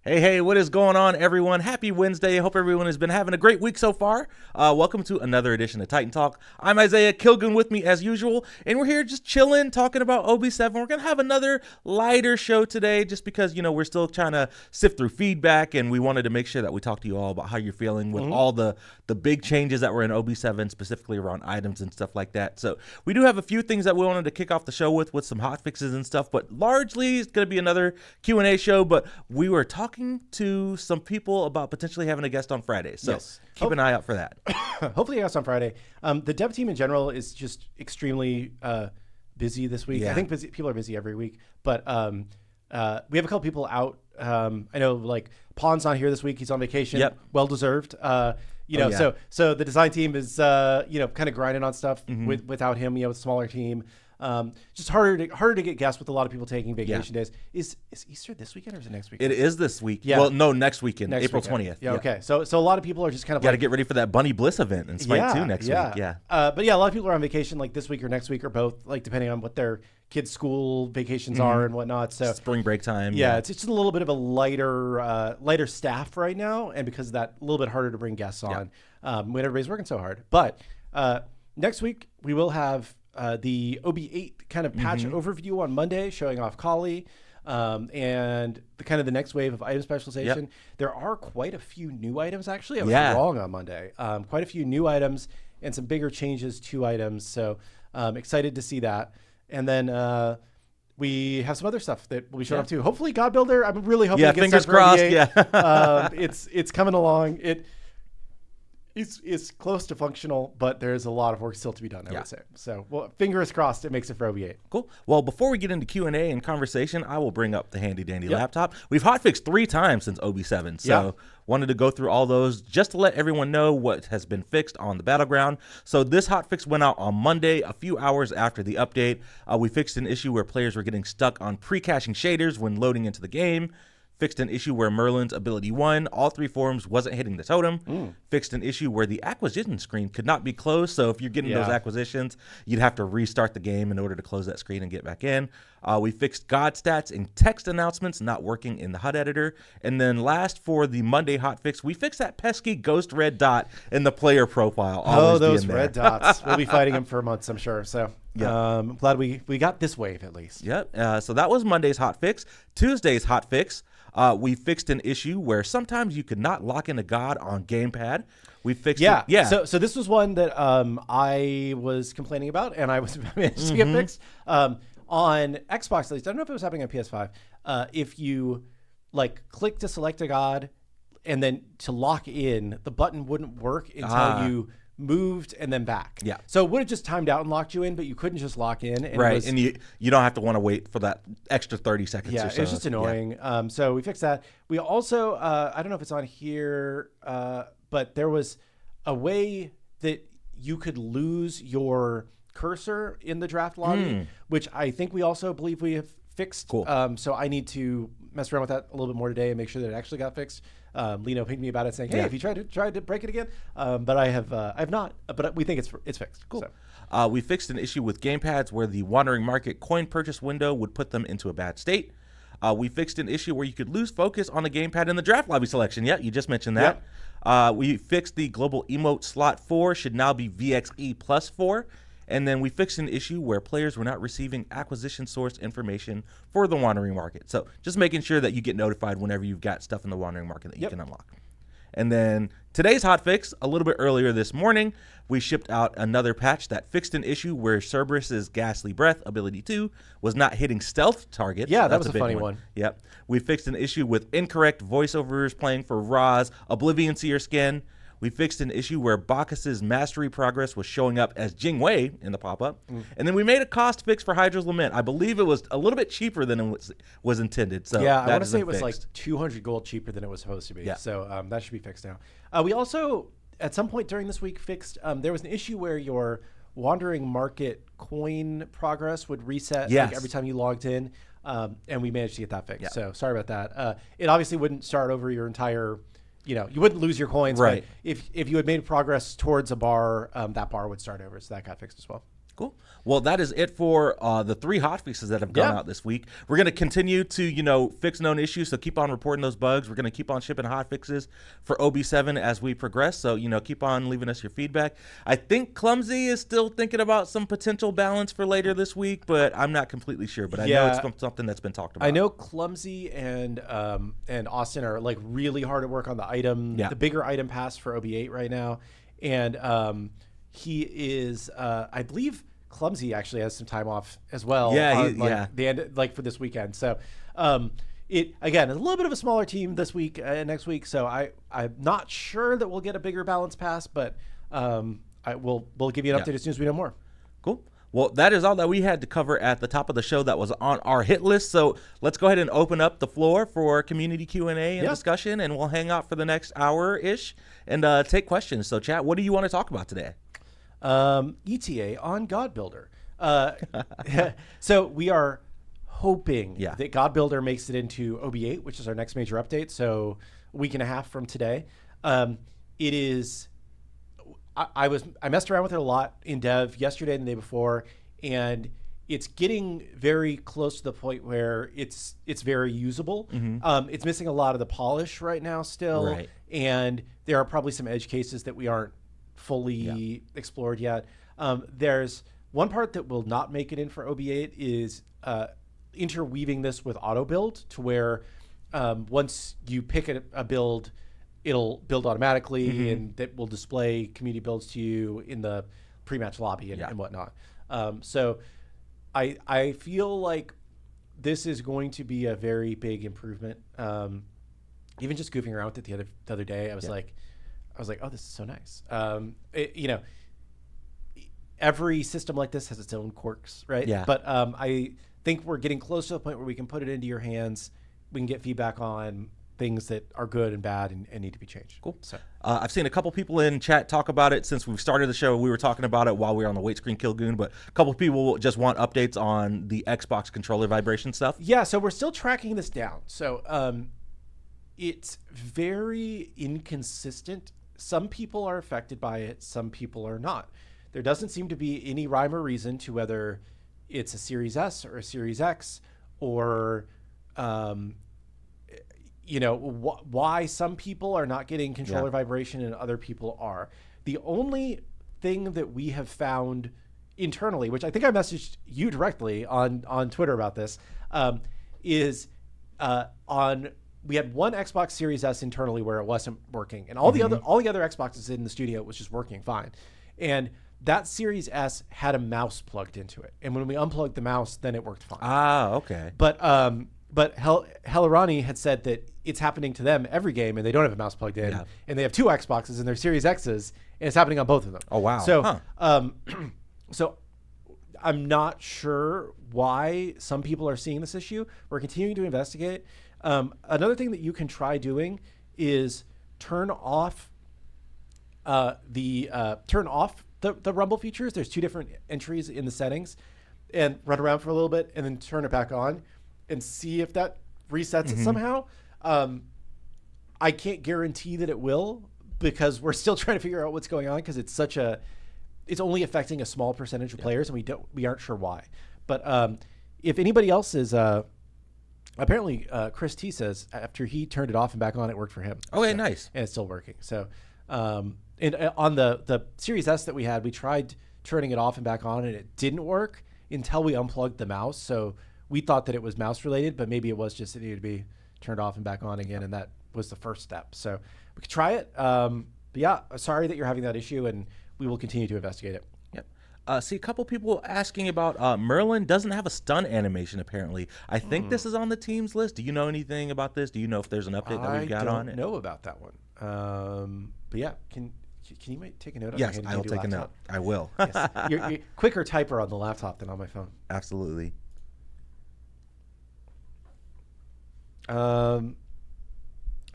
Hey, what is going on, everyone? Happy Wednesday. I hope everyone has been having a great week so far. Welcome to another edition of Titan Talk. I'm Isiah, Kilgoon with me as usual, and we're here just chilling, talking about OB7. We're going to have another lighter show today just because, we're still trying to sift through feedback, and we wanted to make sure that we talk to you all about how you're feeling with all the big changes that were in OB7, specifically around items and stuff like that. So we do have a few things that we wanted to kick off the show with some hotfixes and stuff, but largely it's going to be another Q&A show, but we were talking to some people about potentially having a guest on Friday. So keep an eye out for that. Hopefully a guest on Friday. The dev team in general is just extremely busy this week. I think people are busy every week, but we have a couple people out. I know like Pawn's not here this week. He's on vacation. Yep. Well deserved. So the design team is kind of grinding on stuff without him. It's a smaller team. Just harder to get guests with a lot of people taking vacation days. Is Easter this weekend or is it next weekend? It is this week. Yeah. Well, no, next weekend, April 20th. Yeah. Okay. So a lot of people are just kind of got to get ready for that Bunny Bliss event in SMITE 2 next week. Yeah. But yeah, a lot of people are on vacation like this week or next week or both, like depending on what their kids' school vacations are and whatnot. So spring break time. Yeah. It's just a little bit of a lighter staff right now, and because of that, a little bit harder to bring guests on when everybody's working so hard. But next week we will have the OB8 kind of patch overview on Monday, showing off Kali, and the next wave of item specialization. Yep. There are quite a few new items, actually. I was wrong on Monday. Quite a few new items and some bigger changes to items. So excited to see that. And then we have some other stuff that will be showing up too. Hopefully God Builder. I'm really hoping it gets fingers crossed. Yeah. It's coming along. It's close to functional, but there's a lot of work still to be done, I would say. So, fingers crossed it makes it for OB8. Cool. Well, before we get into Q&A and conversation, I will bring up the handy-dandy laptop. We've hotfixed 3 times since OB7, so wanted to go through all those just to let everyone know what has been fixed on the Battleground. So this hotfix went out on Monday, a few hours after the update. We fixed an issue where players were getting stuck on pre-caching shaders when loading into the game. Fixed an issue where Merlin's ability 1, all 3 forms, wasn't hitting the totem. Fixed an issue where the acquisition screen could not be closed. So if you're getting those acquisitions, you'd have to restart the game in order to close that screen and get back in. We fixed God stats and text announcements not working in the HUD editor. And then last, for the Monday hotfix, we fixed that pesky ghost red dot in the player profile. Always those red dots. We'll be fighting them for months, I'm sure. So I'm glad we got this wave at least. Yep. So that was Monday's hotfix. Tuesday's hotfix. We fixed an issue where sometimes you could not lock in a god on gamepad. We fixed it. Yeah. So this was one that I was complaining about, and I was managed to get fixed. On Xbox, at least, I don't know if it was happening on PS5. If you click to select a god and then to lock in, the button wouldn't work until you moved and then back. Yeah. So it would have just timed out and locked you in, but you couldn't just lock in. And and you don't have to want to wait for that extra 30 seconds or so. Yeah, it was just annoying. Yeah. So we fixed that. We also, I don't know if it's on here, but there was a way that you could lose your cursor in the draft lobby, which I think we also believe we have fixed. Cool. So I need to mess around with that a little bit more today and make sure that it actually got fixed. Lino pinged me about it saying, hey, have you tried to break it again? But I have not, but we think it's fixed. Cool. So. We fixed an issue with gamepads where the Wandering Market coin purchase window would put them into a bad state. We fixed an issue where you could lose focus on the gamepad in the draft lobby selection. Yeah, you just mentioned that. Yep. We fixed the global emote slot 4 should now be VXE plus 4. And then we fixed an issue where players were not receiving acquisition source information for the Wandering Market. So just making sure that you get notified whenever you've got stuff in the Wandering Market that you can unlock. And then today's hotfix, a little bit earlier this morning, we shipped out another patch that fixed an issue where Cerberus's Ghastly Breath ability 2 was not hitting stealth targets. Yeah, that was a funny one. Yep. We fixed an issue with incorrect voiceovers playing for Ra's Oblivion Seer skin. We fixed an issue where Bacchus's mastery progress was showing up as Jingwei in the pop-up. And then we made a cost fix for Hydra's Lament. I believe it was a little bit cheaper than it was intended. So yeah, I want to say it was like 200 gold cheaper than it was supposed to be. Yeah. So that should be fixed now. We also, at some point during this week, fixed, there was an issue where your Wandering Market coin progress would reset every time you logged in. And we managed to get that fixed. Yeah. So sorry about that. It obviously wouldn't start over your entire... you wouldn't lose your coins, right? But if you had made progress towards a bar, that bar would start over. So that got fixed as well. Cool. Well, that is it for the 3 hotfixes that have gone out this week. We're going to continue to, fix known issues, so keep on reporting those bugs. We're going to keep on shipping hotfixes for OB7 as we progress, so, keep on leaving us your feedback. I think Clumsy is still thinking about some potential balance for later this week, but I'm not completely sure. But I know it's something that's been talked about. I know Clumsy and Austin are like really hard at work on the bigger item pass for OB8 right now. And he is, I believe Clumsy actually has some time off as well. The end, like for this weekend. So it again is a little bit of a smaller team this week and next week. So I'm not sure that we'll get a bigger balance pass, but we'll give you an update as soon as we know more. Cool. Well, that is all that we had to cover at the top of the show that was on our hit list. So let's go ahead and open up the floor for community Q&A and discussion, and we'll hang out for the next hour-ish and take questions. So, chat, what do you want to talk about today? ETA on God Builder. So we are hoping that God Builder makes it into OB8, which is our next major update. So a week and a half from today. It is... I messed around with it a lot in dev yesterday and the day before, and it's getting very close to the point where it's very usable. It's missing a lot of the polish right now still, and there are probably some edge cases that we aren't fully explored yet. There's one part that will not make it in for OB8 is interweaving this with auto build to where once you pick a build, it'll build automatically, and that will display community builds to you in the pre-match lobby and whatnot. So I feel like this is going to be a very big improvement. Even just goofing around with it the other day, I was like, oh, this is so nice. Every system like this has its own quirks, right? Yeah. But I think we're getting close to the point where we can put it into your hands. We can get feedback on things that are good and bad and need to be changed. Cool. So I've seen a couple people in chat talk about it since we've started the show. We were talking about it while we were on the wait screen, Kilgoon, but a couple people just want updates on the Xbox controller vibration stuff. Yeah, so we're still tracking this down. So it's very inconsistent. Some people are affected by it, some people are not. There doesn't seem to be any rhyme or reason to whether it's a Series S or a Series X or why some people are not getting controller vibration and other people are. The only thing that we have found internally, which I think I messaged you directly on Twitter about this, is we had one Xbox Series S internally where it wasn't working, and all the other Xboxes in the studio it was just working fine. And that Series S had a mouse plugged into it, and when we unplugged the mouse, then it worked fine. Ah, okay. But Hellerani had said that it's happening to them every game, and they don't have a mouse plugged in, and they have 2 Xboxes and their Series X's, and it's happening on both of them. Oh wow! So, so I'm not sure why some people are seeing this issue. We're continuing to investigate. Another thing that you can try doing is turn off the rumble features. There's 2 different entries in the settings, and run around for a little bit, and then turn it back on, and see if that resets it somehow. I can't guarantee that it will, because we're still trying to figure out what's going on, because it's only affecting a small percentage of players, and we aren't sure why. But if anybody else is apparently Chris T says after he turned it off and back on, it worked for him. Okay, so, nice. And it's still working. So and on the Series S that we had, we tried turning it off and back on, and it didn't work until we unplugged the mouse. So we thought that it was mouse related, but maybe it was just it needed to be turned off and back on again, and that was the first step. So we could try it. But yeah, sorry that you're having that issue, and we will continue to investigate it. Yep. See, a couple people asking about Merlin doesn't have a stun animation, apparently. I think this is on the team's list. Do you know anything about this? Do you know if there's an update that we've got on it? I don't know about that one. But yeah, can you take a note? Yes, I will take a note. I will. Yes. You're quicker typer on the laptop than on my phone. Absolutely. I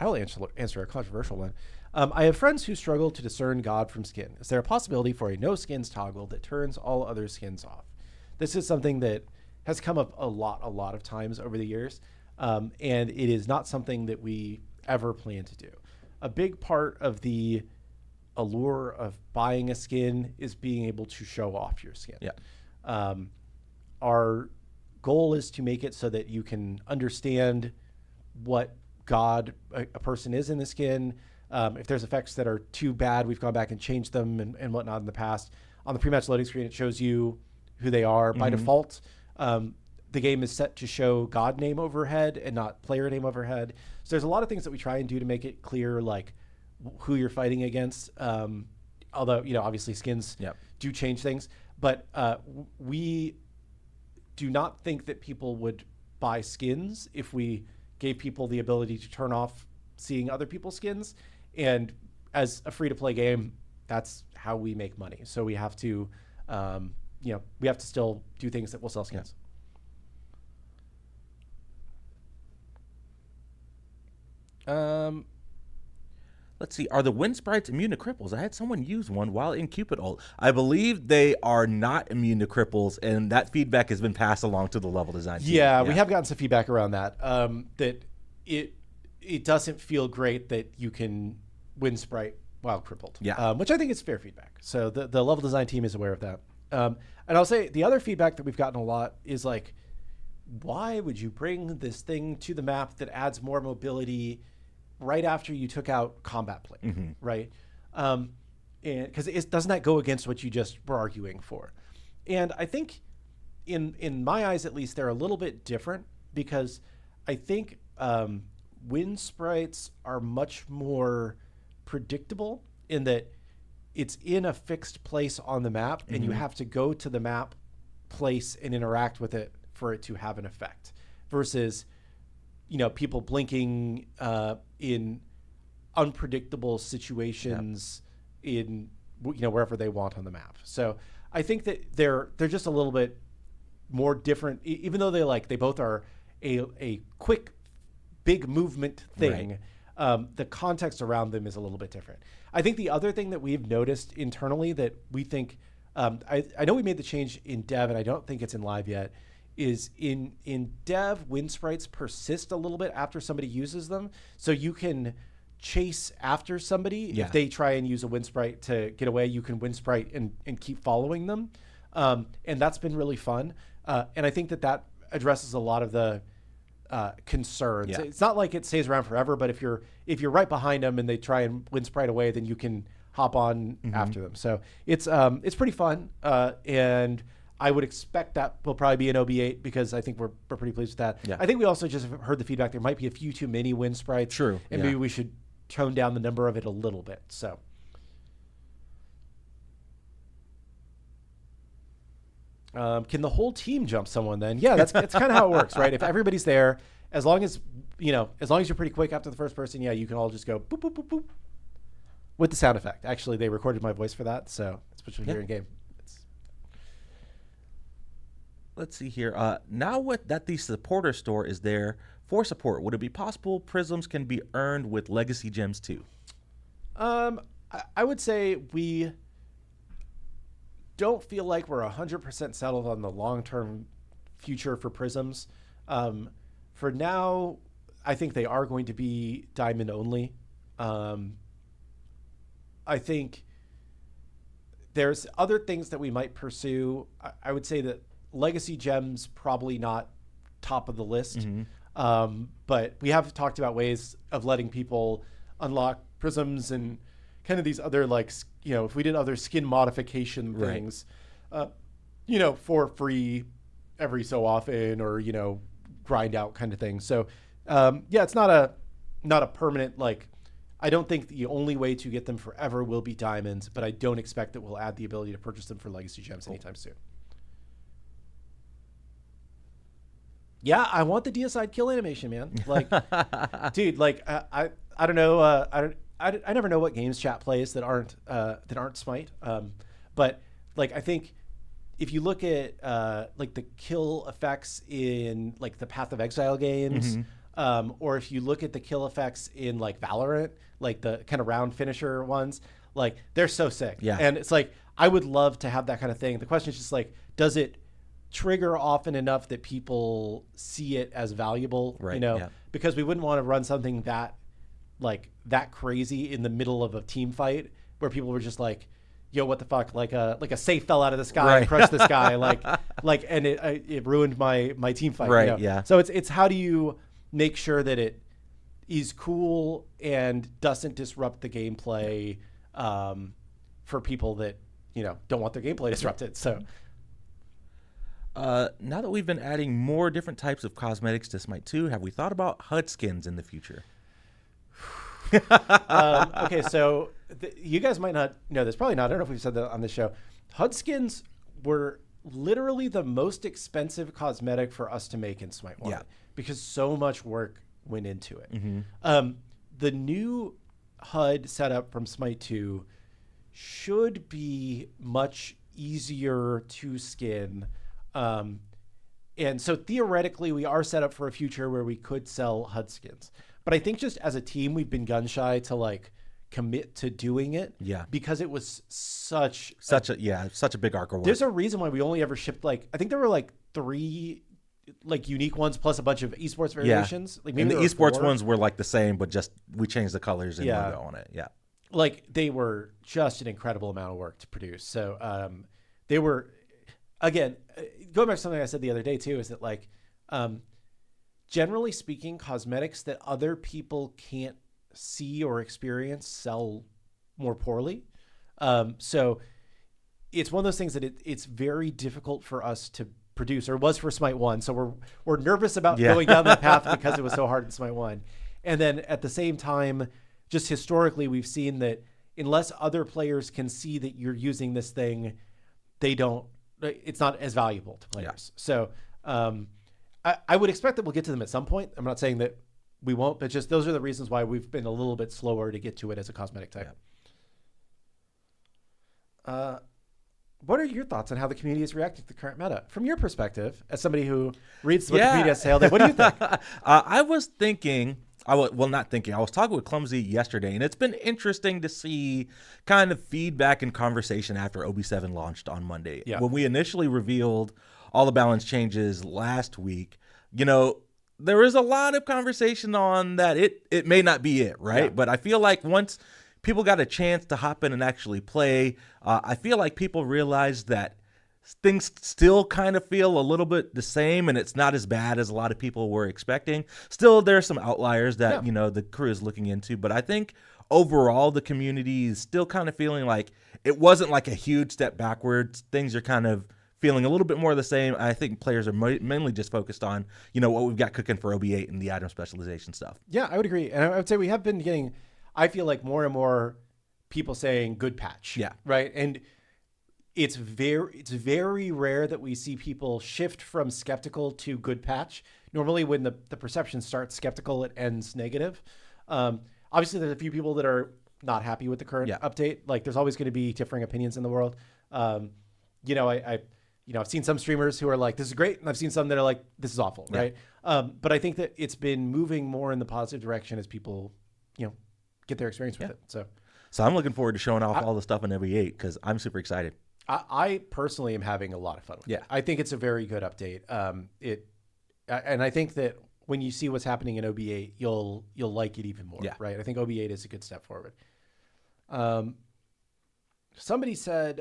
will answer a controversial one. I have friends who struggle to discern God from skin. Is there a possibility for a no skins toggle that turns all other skins off? This is something that has come up a lot of times over the years, and it is not something that we ever plan to do. A big part of the allure of buying a skin is being able to show off your skin. Yeah. Our goal is to make it so that you can understand what god a person is in the skin. If there's effects that are too bad, we've gone back and changed them and whatnot in the past. On the pre-match loading screen, it shows you who they are. By default, the game is set to show god name overhead and not player name overhead. So there's a lot of things that we try and do to make it clear, like who you're fighting against. Although, obviously skins do change things, but we do not think that people would buy skins if we gave people the ability to turn off seeing other people's skins. And as a free-to-play game, that's how we make money. So we have to, we have to still do things that will sell skins. Let's see. Are the wind sprites immune to cripples? I had someone use one while in Cupid ult. I believe they are not immune to cripples, and that feedback has been passed along to the level design team. Yeah, we have gotten some feedback around that. That it doesn't feel great that you can wind sprite while crippled. Yeah. Which I think is fair feedback. So the level design team is aware of that. And I'll say the other feedback that we've gotten a lot is like, why would you bring this thing to the map that adds more mobility right after you took out combat plate, right? And because doesn't that go against what you just were arguing for? And I think in my eyes, at least, they're a little bit different, because I think wind sprites are much more predictable in that it's in a fixed place on the map, and you have to go to the map place and interact with it for it to have an effect, versus people blinking in unpredictable situations in wherever they want on the map. So I think that they're just a little bit more different, even though they both are a quick, big movement thing. Right. The context around them is a little bit different. I think the other thing that we've noticed internally that we think, I know we made the change in dev, and I don't think it's in live yet, is in dev, wind sprites persist a little bit after somebody uses them. So you can chase after somebody. If they try and use a wind sprite to get away, you can wind sprite and keep following them. And that's been really fun. And I think that addresses a lot of the concerns. Yeah. It's not like it stays around forever, but if you're right behind them and they try and wind sprite away, then you can hop on after them. So it's pretty fun. And I would expect that will probably be an OB8, because I think we're pretty pleased with that. Yeah. I think we also just heard the feedback there might be a few too many wind sprites. True. And maybe we should tone down the number of it a little bit. So. Can the whole team jump someone then? Yeah, that's kind of how it works, right? If everybody's there, as long as you're pretty quick after the first person, you can all just go boop, boop, boop, boop with the sound effect. Actually, they recorded my voice for that, so that's what you'll hear in game. Let's see here. Now that the supporter store is there for support, would it be possible prisms can be earned with legacy gems too? I would say we don't feel like we're 100% settled on the long-term future for prisms. For now, I think they are going to be diamond only. I think there's other things that we might pursue. I would say that legacy gems probably not top of the list, but we have talked about ways of letting people unlock prisms and kind of these other, if we did other skin modification things, for free every so often, or grind out kind of thing. So it's not a permanent, I don't think the only way to get them forever will be diamonds, but I don't expect that we'll add the ability to purchase them for legacy gems anytime soon. Yeah, I want the deicide kill animation, man. Dude, I don't know. I never know what games chat plays that aren't SMITE. But I think if you look at the kill effects in the Path of Exile games, or if you look at the kill effects in Valorant, the kind of round finisher ones, they're so sick. Yeah. And it's I would love to have that kind of thing. The question is just does it trigger often enough that people see it as valuable, right, because we wouldn't want to run something that crazy in the middle of a team fight where people were just like, yo, what the fuck? Like a safe fell out of the sky and crushed this guy. And it ruined my team fight. Right. You know? Yeah. So it's how do you make sure that it is cool and doesn't disrupt the gameplay for people that, don't want their gameplay disrupted. So now that we've been adding more different types of cosmetics to Smite 2, have we thought about HUD skins in the future? Okay, so you guys might not know this. Probably not. I don't know if we've said that on the show. HUD skins were literally the most expensive cosmetic for us to make in Smite 1 because so much work went into it. The new HUD setup from Smite 2 should be much easier to skin. And so theoretically, we are set up for a future where we could sell HUD skins. But I think just as a team, we've been gun shy to commit to doing it. Yeah. Because it was such a big arc of work. There's a reason why we only ever shipped I think there were 3 unique ones plus a bunch of esports variations. And the esports ones were the same, but just we changed the colors and logo on it. Yeah. They were just an incredible amount of work to produce. So they were, again, going back to something I said the other day too, is that generally speaking, cosmetics that other people can't see or experience sell more poorly. So it's one of those things that it's very difficult for us to produce, or it was for Smite 1. So we're nervous about going down that path because it was so hard in Smite 1. And then at the same time, just historically, we've seen that unless other players can see that you're using this thing, it's not as valuable to players. So I would expect that we'll get to them at some point. I'm not saying that we won't, but just those are the reasons why we've been a little bit slower to get to it as a cosmetic type. What are your thoughts on how the community is reacting to the current meta? From your perspective, as somebody who reads what the community has to say all day, what do you think? I was thinking, I was talking with Clumsy yesterday, and it's been interesting to see kind of feedback and conversation after OB7 launched on Monday. Yeah. When we initially revealed all the balance changes last week, there was a lot of conversation on that it may not be it, right? Yeah. But I feel like once people got a chance to hop in and actually play, I feel like people realized that things still kind of feel a little bit the same, and it's not as bad as a lot of people were expecting. Still, there are some outliers that, the crew is looking into, but I think overall the community is still kind of feeling like it wasn't a huge step backwards. Things are kind of feeling a little bit more the same. I think players are mainly just focused on, what we've got cooking for OB8 and the item specialization stuff. Yeah, I would agree. And I would say we have been getting, I feel like more and more people saying good patch. Yeah. Right. And it's very rare that we see people shift from skeptical to good patch. Normally when the perception starts skeptical, it ends negative. Obviously there's a few people that are not happy with the current update. There's always going to be differing opinions in the world. I've seen some streamers who are like, this is great. And I've seen some that are like, this is awful. Right. But I think that it's been moving more in the positive direction as people, get their experience with it. So I'm looking forward to showing off all the stuff in OB8 because I'm super excited. I personally am having a lot of fun with it. I think it's a very good update. And I think that when you see what's happening in OB8, you'll like it even more. Right. I think OB8 is a good step forward. Somebody said,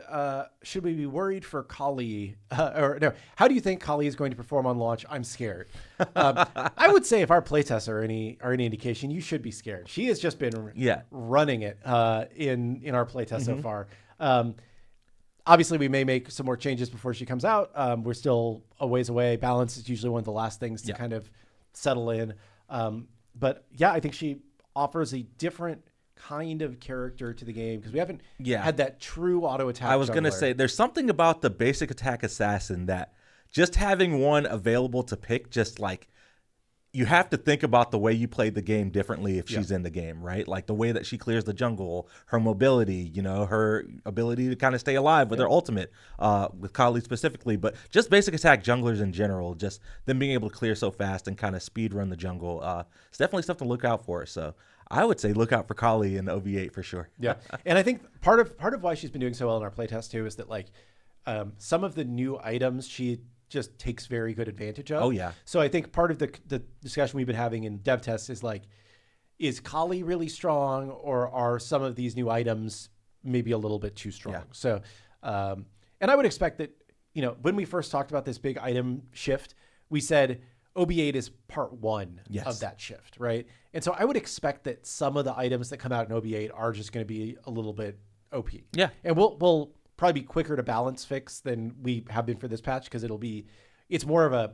should we be worried for Kali? Or no, how do you think Kali is going to perform on launch? I'm scared. I would say if our playtests are any indication, you should be scared. She has just been running it in our playtest so far. Obviously, we may make some more changes before she comes out. We're still a ways away. Balance is usually one of the last things to kind of settle in. But yeah, I think she offers a different kind of character to the game because we haven't had that true auto attack. I was going to say there's something about the basic attack assassin that just having one available to pick, just you have to think about the way you played the game differently if she's in the game, right? The way that she clears the jungle, her mobility, her ability to kind of stay alive with her ultimate, with Kali specifically, but just basic attack junglers in general, just them being able to clear so fast and kind of speed run the jungle. It's definitely stuff to look out for. So I would say look out for Kali in OB8 for sure. Yeah. And I think part of why she's been doing so well in our playtest too is that some of the new items she just takes very good advantage of. Oh yeah. So I think part of the discussion we've been having in dev tests is is Kali really strong, or are some of these new items maybe a little bit too strong. Yeah. So, and I would expect that, when we first talked about this big item shift, we said OB8 is part one of that shift, right? And so I would expect that some of the items that come out in OB8 are just going to be a little bit OP. Yeah. And we'll probably be quicker to balance fix than we have been for this patch because it's more of a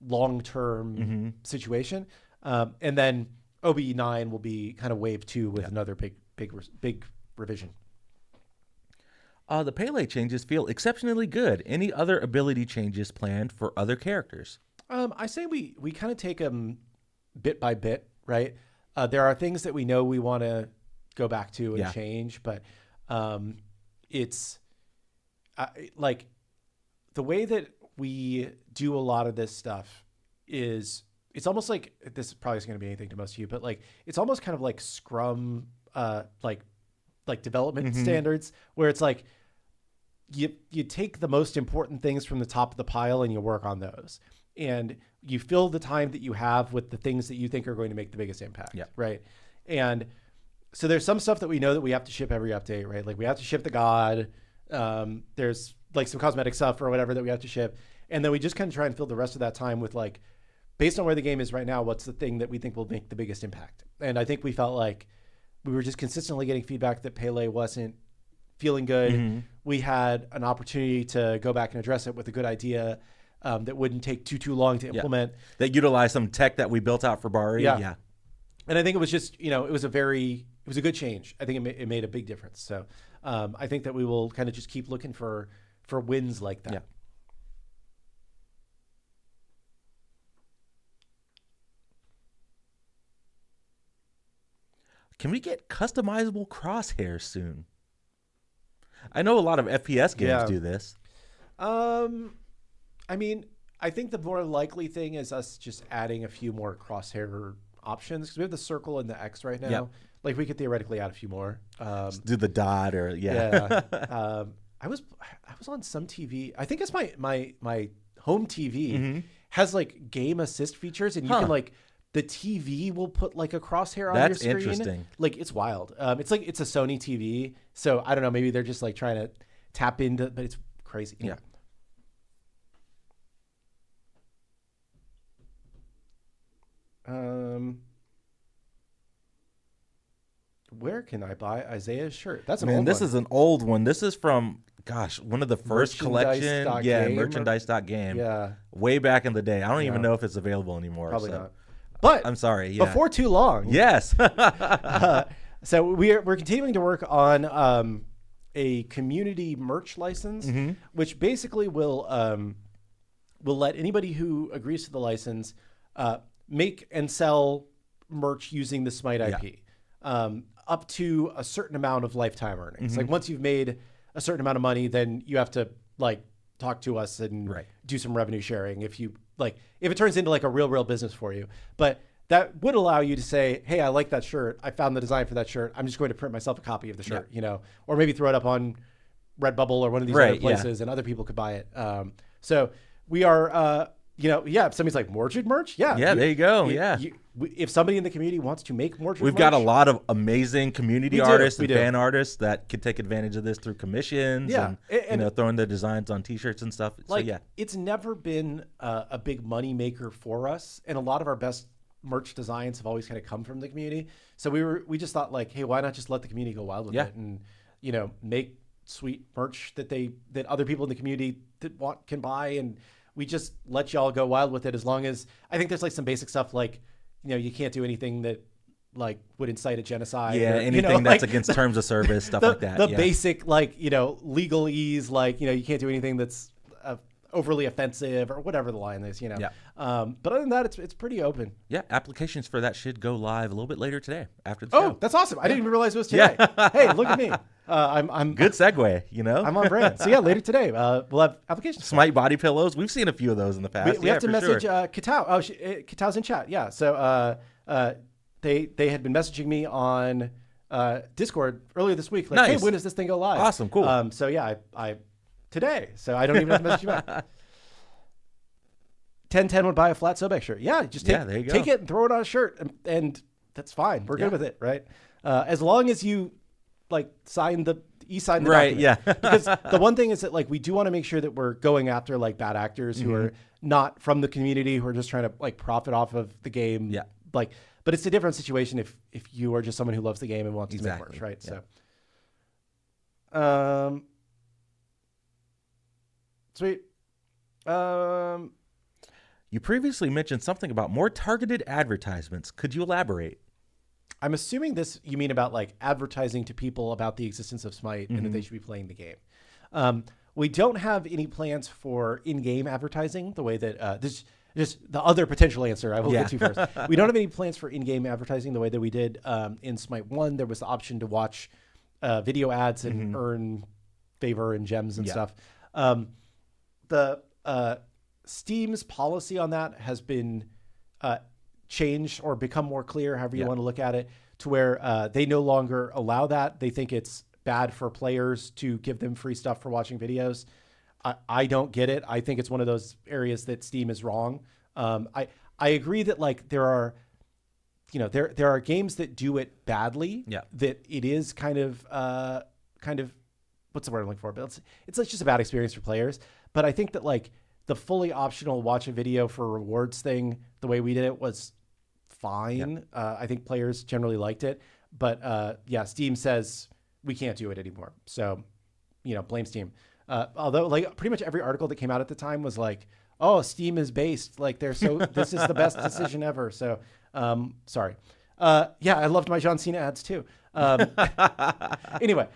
long-term situation. And then OB9 will be kind of wave 2 with another big revision. The Pele changes feel exceptionally good. Any other ability changes planned for other characters? I say we kind of take them bit by bit, right? There are things that we know we want to go back to and change, but it's like the way that we do a lot of this stuff is it's almost like this is probably going to be anything to most of you, but like it's almost kind of like Scrum, like development standards, where it's like you take the most important things from the top of the pile and you work on those. And you fill the time that you have with the things that you think are going to make the biggest impact, right? And so there's some stuff that we know that we have to ship every update, right? Like we have to ship the god. There's like some cosmetic stuff or whatever that we have to ship. And then we just kind of try and fill the rest of that time with like, based on where the game is right now, what's the thing that we think will make the biggest impact? And I think we felt like we were just consistently getting feedback that Pele wasn't feeling good. We had an opportunity to go back and address it with a good idea that wouldn't take too long to implement. That utilized some tech that we built out for Bari. Yeah. And I think it was just, it was a good change. I think it made a big difference. So I think that we will kind of just keep looking for wins like that. Can we get customizable crosshairs soon? I know a lot of FPS games do this. I mean, I think the more likely thing is us just adding a few more crosshair options because we have the circle and the X right now. Like we could theoretically add a few more. Do the dot or I was on some TV. I think it's my home TV has like game assist features, and you can like the TV will put like a crosshair on your screen. That's interesting. Like it's wild. It's like it's a Sony TV, so I don't know. Maybe they're just like trying to tap into, but it's crazy. Yeah. Where can I buy Isiah's shirt? That's an old one. This is an old one. This is from, one of the first collection. Merchandise.game. Yeah. Way back in the day. I don't even know if it's available anymore. Probably not. But I'm sorry. Before too long. Yes. So we're continuing to work on a community merch license, which basically will let anybody who agrees to the license make and sell merch using the SMITE IP. Up to a certain amount of lifetime earnings. Like once you've made a certain amount of money, then you have to like talk to us and do some revenue sharing. If it turns into like a real business for you, but that would allow you to say, hey, I like that shirt. I found the design for that shirt. I'm just going to print myself a copy of the shirt, or maybe throw it up on Redbubble or one of these other places and other people could buy it. So we are, if somebody's like Mordred merch. There you go. If somebody in the community wants to make Mordred We've got a lot of amazing community artists and fan artists that could take advantage of this through commissions and throwing their designs on t-shirts and stuff. It's never been a big money maker for us. And a lot of our best merch designs have always kind of come from the community. So we just thought like, hey, why not just let the community go wild with it and, make sweet merch that other people in the community that can buy. And we just let y'all go wild with it as long as I think there's like some basic stuff like, you can't do anything that like would incite a genocide. Yeah, anything that's against terms of service, stuff like that. The basic legalese, you can't do anything that's overly offensive or whatever the line is, But other than that, it's pretty open. Yeah, applications for that should go live a little bit later today after the show. Oh, that's awesome. I didn't even realize it was today. Hey, look at me. I'm good segue, I'm on brand. So later today, we'll have applications. SMITE body pillows. We've seen a few of those in the past. We have to message Kitao. Oh, Kitao's in chat. Yeah. So they had been messaging me on Discord earlier this week. Like, hey, when does this thing go live? Awesome. Cool. I today. So I don't even have to message you back. 1010 would buy a flat Sobek shirt. Yeah. Just there you go. Take it and throw it on a shirt and that's fine. We're good with it. Right. As long as you sign the e-sign the Right, document. yeah. Because the one thing is that like we do want to make sure that we're going after like bad actors who are not from the community, who are just trying to like profit off of the game. Yeah. Like, but it's a different situation if you are just someone who loves the game and wants to make merch, right? Yeah. So, sweet. You previously mentioned something about more targeted advertisements. Could you elaborate? I'm assuming this you mean about like advertising to people about the existence of Smite and that they should be playing the game. We don't have any plans for in-game advertising the way that this just the other potential answer I will get to first. We don't have any plans for in-game advertising the way that we did in Smite 1. There was the option to watch video ads and earn favor and gems and stuff. The Steam's policy on that has been changed or become more clear, however you want to look at it, to where they no longer allow that. They think it's bad for players to give them free stuff for watching videos. I don't get it. I think it's one of those areas that Steam is wrong. I agree that like there are games that do it badly. Yeah. That it is kind of what's the word I'm looking for? But it's like just a bad experience for players. But I think that like the fully optional watch a video for rewards thing, the way we did it was fine. I think players generally liked it. But Steam says we can't do it anymore. So, blame Steam. Although like pretty much every article that came out at the time was like, oh, Steam is based. Like this is the best decision ever. So, sorry. I loved my John Cena ads too. Anyway,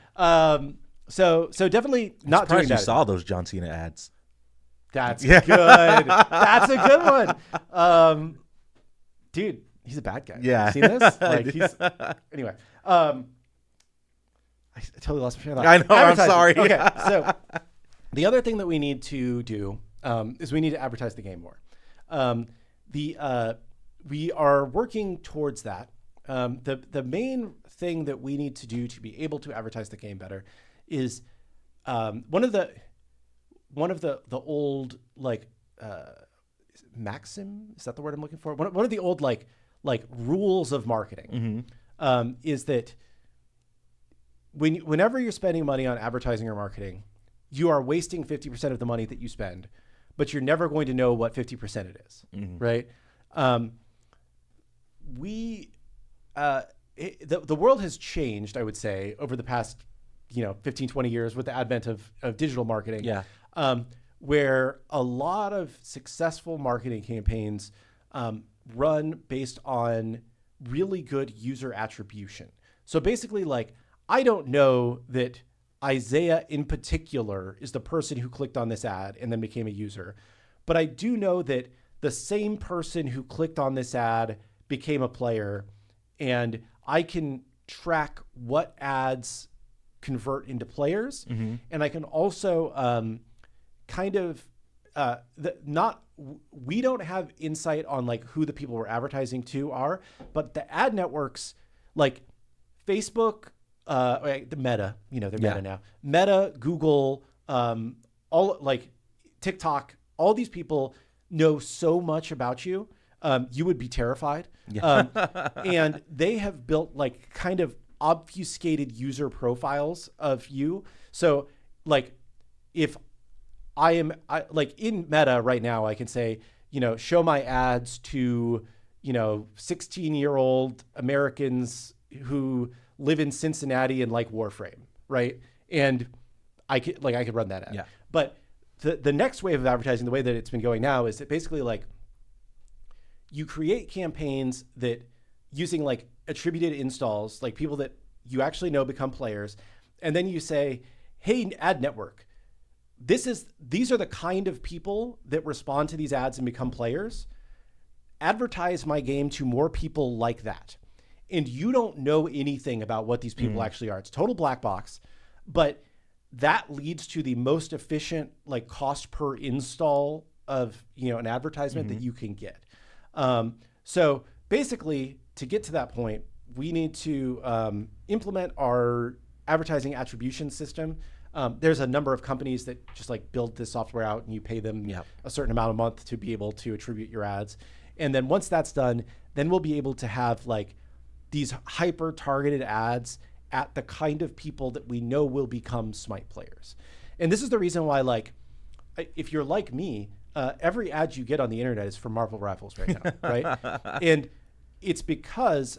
so definitely not doing that. You saw those John Cena ads. That's good. That's a good one. Dude, he's a bad guy. Yeah. You seen this? Like anyway. I totally lost my train of thought. I know. I'm sorry. Okay. So the other thing that we need to do is we need to advertise the game more. We are working towards that. The main thing that we need to do to be able to advertise the game better is one of the old like maxim, is that the word I'm looking for? One of the old like rules of marketing is that whenever you're spending money on advertising or marketing, you are wasting 50% of the money that you spend, but you're never going to know what 50% it is, right? The world has changed, I would say, over the past 15, 20 years with the advent of digital marketing. Yeah. Where a lot of successful marketing campaigns run based on really good user attribution. So basically, like, I don't know that Isiah in particular is the person who clicked on this ad and then became a user, but I do know that the same person who clicked on this ad became a player, and I can track what ads convert into players, and I can also we don't have insight on like who the people we're advertising to are, but the ad networks like Facebook, the Meta, they're Meta now. Meta, Google, all like TikTok, all these people know so much about you. You would be terrified. And they have built like kind of obfuscated user profiles of you. So like if I like in Meta right now, I can say, show my ads to, 16-year-old Americans who live in Cincinnati and like Warframe, right? And I could run that ad. Yeah. But the next wave of advertising, the way that it's been going now, is that basically like you create campaigns that using like attributed installs, like people that you actually know become players, and then you say, hey, ad network, these are the kind of people that respond to these ads and become players. Advertise my game to more people like that. And you don't know anything about what these people actually are. It's total black box, but that leads to the most efficient like cost per install of, an advertisement that you can get. So basically to get to that point, we need to implement our advertising attribution system. There's a number of companies that just like build this software out and you pay them a certain amount a month to be able to attribute your ads. And then once that's done, then we'll be able to have like these hyper targeted ads at the kind of people that we know will become SMITE players. And this is the reason why, like, if you're like me, every ad you get on the internet is for Marvel Rifles right now, right? And it's because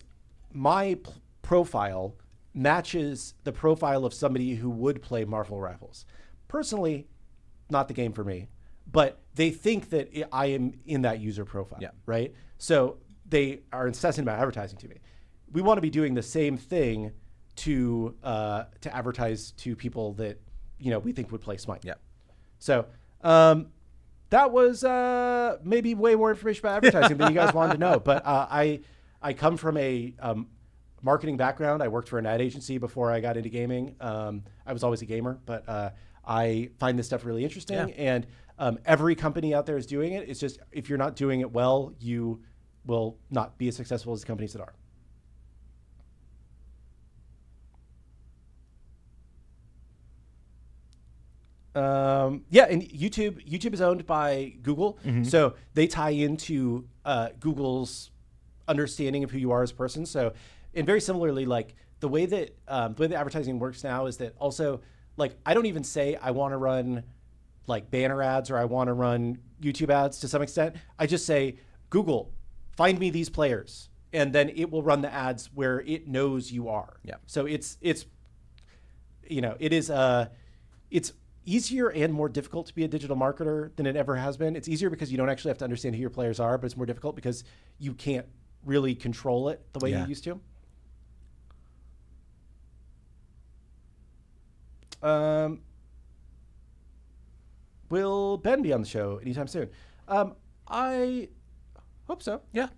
my profile matches the profile of somebody who would play Marvel Rifles. Personally, not the game for me, but they think that I am in that user profile, right? So they are incessant about advertising to me. We want to be doing the same thing to advertise to people that, you know, we think would play SMITE. Yeah. So that was maybe way more information about advertising than you guys wanted to know. But I come from a marketing background. I worked for an ad agency before I got into gaming. I was always a gamer, but I find this stuff really interesting. Yeah. And every company out there is doing it. It's just, if you're not doing it well, you will not be as successful as the companies that are. Yeah, and YouTube is owned by Google, so they tie into Google's understanding of who you are as a person. So, and very similarly, like the way that advertising works now is that also, like, I don't even say I want to run like banner ads or I want to run YouTube ads to some extent. I just say, Google, find me these players, and then it will run the ads where it knows you are. Yeah. So it's you know, it's easier and more difficult to be a digital marketer than it ever has been. It's easier because you don't actually have to understand who your players are, but it's more difficult because you can't really control it the way you used to. Will Ben be on the show anytime soon? I hope so. Yeah.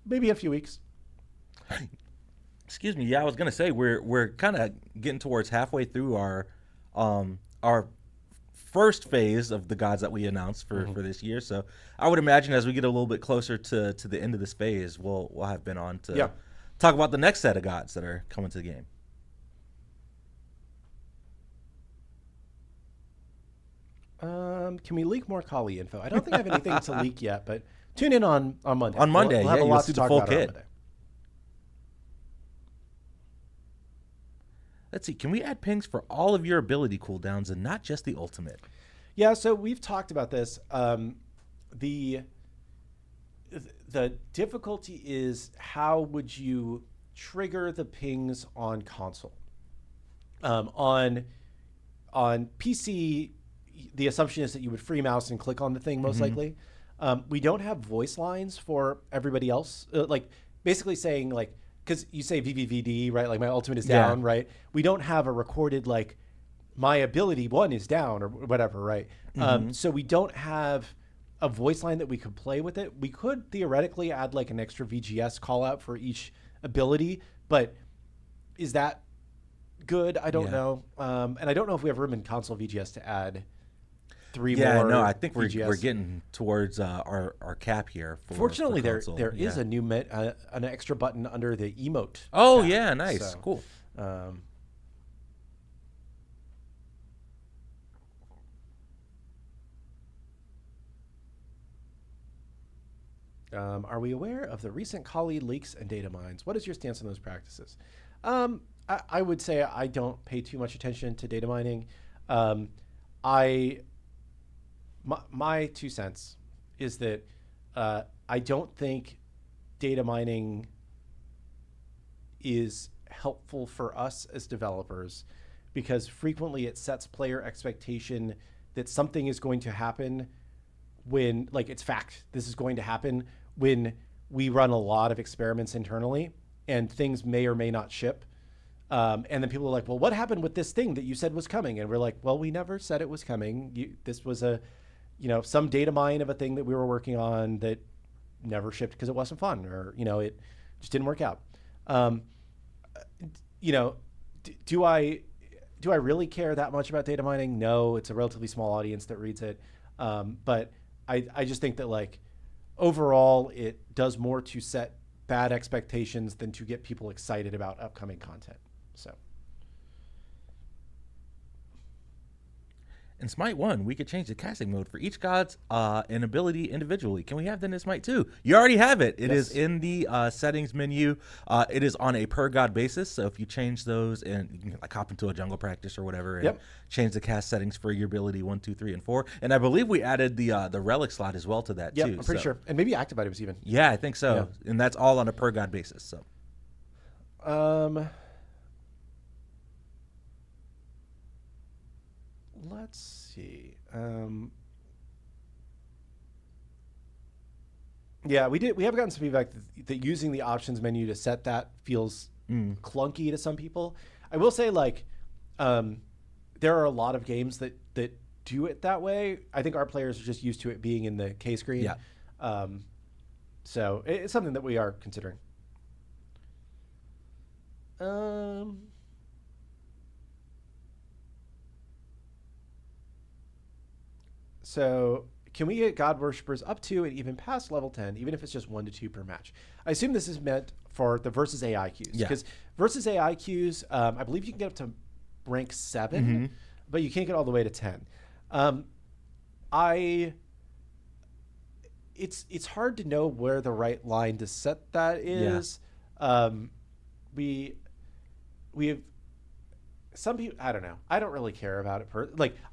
Maybe in a few weeks. Excuse me. Yeah, I was gonna say we're kind of getting towards halfway through our first phase of the gods that we announced for this year. So I would imagine as we get a little bit closer to the end of this phase, we'll have Ben on to talk about the next set of gods that are coming to the game. Can we leak more Kali info? I don't think I have anything to leak yet, but tune in on Monday. On Monday, we'll have a lot you'll to see talk the full about on kit. Monday. Let's see. Can we add pings for all of your ability cooldowns and not just the ultimate? Yeah, so we've talked about this. The difficulty is, how would you trigger the pings on console? On PC, the assumption is that you would free mouse and click on the thing, most likely. We don't have voice lines for everybody else. Like basically saying, like, because you say VVVD, right? Like my ultimate is down, right? We don't have a recorded, like, my ability 1 is down or whatever, right? So we don't have a voice line that we could play with it. We could theoretically add like an extra VGS call out for each ability, but is that good? I don't know. And I don't know if we have room in console VGS to add 3 more. Yeah, no, I think we're VGS. getting towards our cap here. Fortunately, for console. there is a new an extra button under the emote. Oh tab. yeah, nice, So, cool. Are we aware of the recent Kali leaks and data mines? What is your stance on those practices? I would say I don't pay too much attention to data mining. My 2 cents is that I don't think data mining is helpful for us as developers, because frequently it sets player expectation that something is going to happen when, like, it's fact, this is going to happen when we run a lot of experiments internally and things may or may not ship. And then people are like, well, what happened with this thing that you said was coming? And we're like, well, we never said it was coming. This was some data mine of a thing that we were working on that never shipped because it wasn't fun, or, it just didn't work out. Do I really care that much about data mining? No, it's a relatively small audience that reads it. But I just think that, like, overall, it does more to set bad expectations than to get people excited about upcoming content. So. In Smite 1, we could change the casting mode for each god's and ability individually. Can we have that in Smite 2? You already have it. It is in the settings menu. It is on a per god basis. So if you change those and you can like hop into a jungle practice or whatever and change the cast settings for your ability 1, 2, 3, and 4. And I believe we added the relic slot as well to that too. I'm pretty sure. And maybe active items even. Yeah, I think so. Yeah. And that's all on a per god basis. So. Let's see. Yeah, we have gotten some feedback that using the options menu to set that feels clunky to some people. I will say, like, there are a lot of games that do it that way. I think our players are just used to it being in the K screen. Yeah. So it's something that we are considering. So can we get God worshippers up to and even past level 10, even if it's just 1 to 2 per match? I assume this is meant for the versus AI queues. Because versus AI queues, I believe you can get up to rank 7, but you can't get all the way to 10. It's hard to know where the right line to set that is. We have some people, I don't know. I don't really care about it.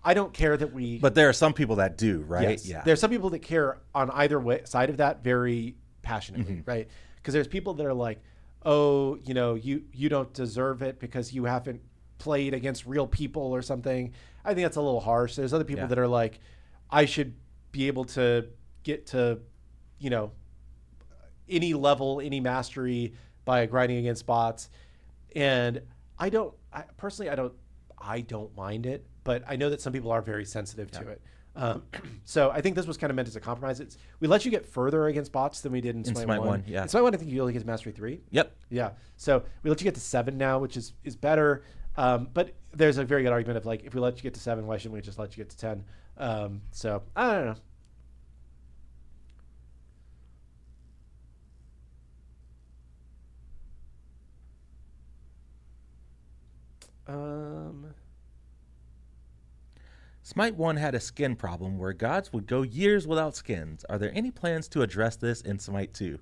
I don't care that we... But there are some people that do, right? Yes. Yeah. There's some people that care on either side of that very passionately, right? Because there's people that are like, oh, you don't deserve it because you haven't played against real people or something. I think that's a little harsh. There's other people that are like, I should be able to get to, any level, any mastery by grinding against bots. And I don't mind it, but I know that some people are very sensitive to it. So I think this was kind of meant as a compromise. We let you get further against bots than we did in Smite 1. Yeah. In Smite 1, I think you only get to Mastery 3. Yep. Yeah. So we let you get to 7 now, which is better. But there's a very good argument of like, if we let you get to 7, why shouldn't we just let you get to 10? So I don't know. Smite 1 had a skin problem where gods would go years without skins. Are there any plans to address this in Smite 2?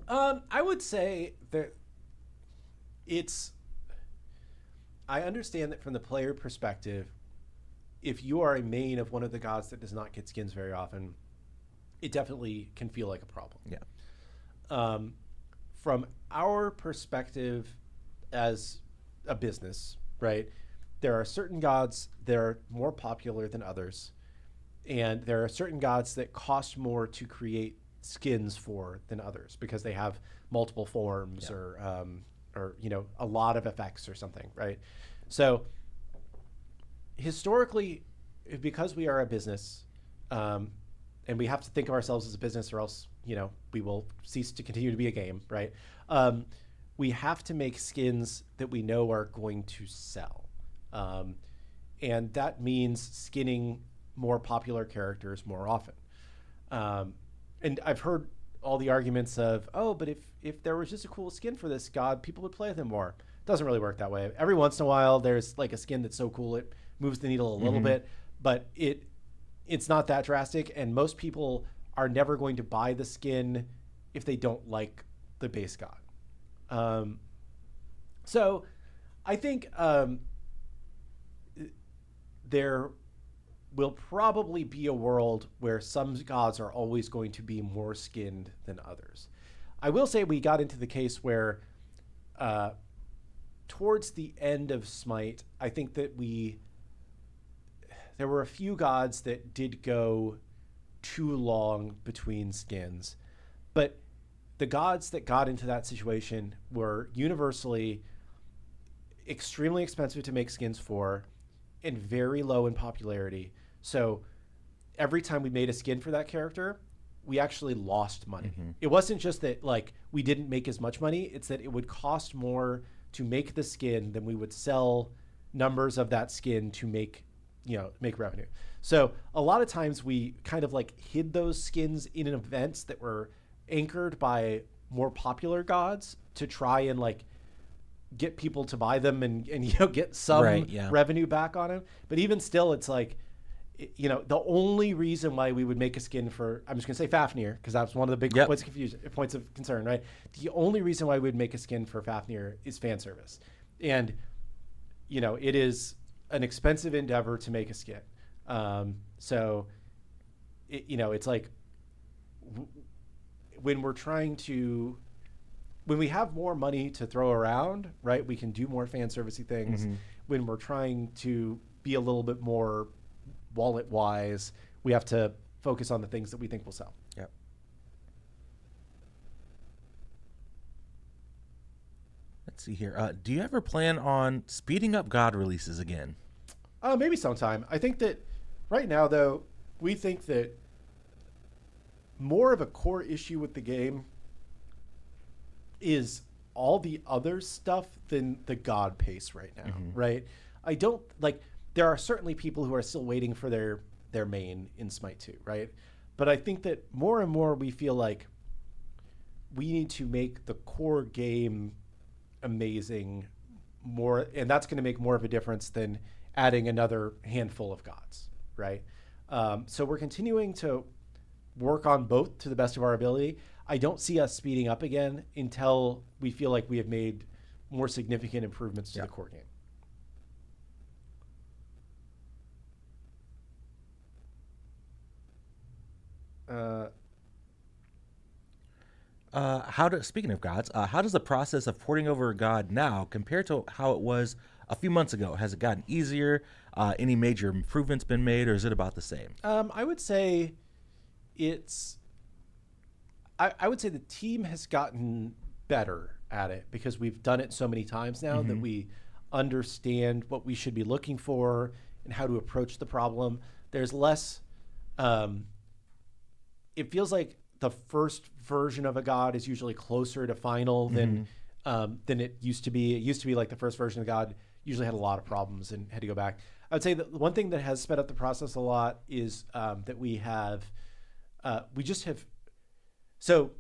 I would say that I understand that from the player perspective, if you are a main of one of the gods that does not get skins very often, it definitely can feel like a problem. Yeah. From our perspective as a business, right? There are certain gods that are more popular than others, and there are certain gods that cost more to create skins for than others because they have multiple forms or a lot of effects or something, right? So historically, because we are a business, and we have to think of ourselves as a business, or else we will cease to continue to be a game, right? We have to make skins that we know are going to sell. And that means skinning more popular characters more often. And I've heard all the arguments of, oh, but if there was just a cool skin for this god, people would play with him more. It doesn't really work that way. Every once in a while, there's like a skin that's so cool it moves the needle a little bit, but it's not that drastic. And most people are never going to buy the skin if they don't like the base god. So I think there will probably be a world where some gods are always going to be more skinned than others. I will say we got into the case where towards the end of Smite, I think that there were a few gods that did go too long between skins, but the gods that got into that situation were universally extremely expensive to make skins for and very low in popularity. So every time we made a skin for that character, we actually lost money. It wasn't just that like we didn't make as much money, it's that it would cost more to make the skin than we would sell numbers of that skin to make revenue. So a lot of times we kind of like hid those skins in events that were anchored by more popular gods to try and like get people to buy them and get some revenue back on them. But even still, it's like, the only reason why we would make a skin for, I'm just going to say Fafnir, because that's one of the big points of concern, right? The only reason why we would make a skin for Fafnir is fan service. And, it is an expensive endeavor to make a skin. So, it's like when we have more money to throw around, right, we can do more fan servicey things. When we're trying to be a little bit more wallet wise, we have to focus on the things that we think will sell. Yep. Let's see here. Do you ever plan on speeding up God releases again? Maybe sometime. I think that right now, though, we think that more of a core issue with the game is all the other stuff than the God pace right now, right? I don't like. There are certainly people who are still waiting for their main in SMITE 2, right? But I think that more and more we feel like we need to make the core game amazing more, and that's going to make more of a difference than adding another handful of gods, right? So we're continuing to work on both to the best of our ability. I don't see us speeding up again until we feel like we have made more significant improvements to the core game. Speaking of gods, how does the process of porting over a god now compare to how it was a few months ago? Has it gotten easier? Any major improvements been made, or is it about the same? I would say I would say the team has gotten better at it because we've done it so many times now that we understand what we should be looking for and how to approach the problem. There's less. It feels like the first version of a god is usually closer to final than it used to be. It used to be like the first version of God usually had a lot of problems and had to go back. I would say that one thing that has sped up the process a lot is that so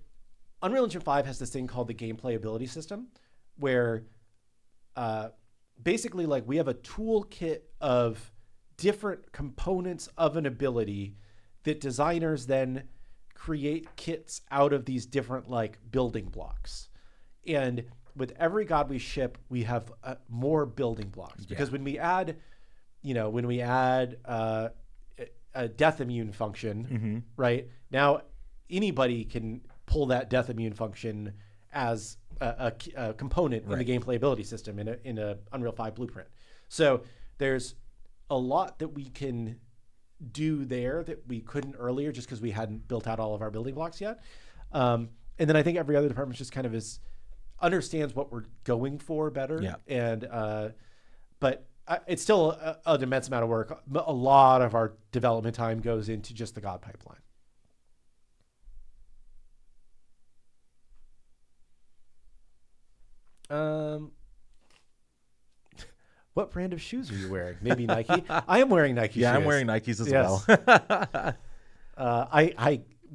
Unreal Engine 5 has this thing called the game playability system where basically like we have a toolkit of different components of an ability that designers then create kits out of these different like building blocks. And with every god we ship, we have more building blocks because when we add a death immune function, right now, anybody can pull that death immune function as a component in the game playability system in a Unreal 5 blueprint. So there's a lot that we can do there that we couldn't earlier just because we hadn't built out all of our building blocks yet. And then I think every other department just kind of understands what we're going for better. Yeah. And but it's still an immense amount of work. A lot of our development time goes into just the God pipeline. What brand of shoes are you wearing? Maybe Nike. I am wearing Nike shoes. Yeah, I'm wearing Nikes as well.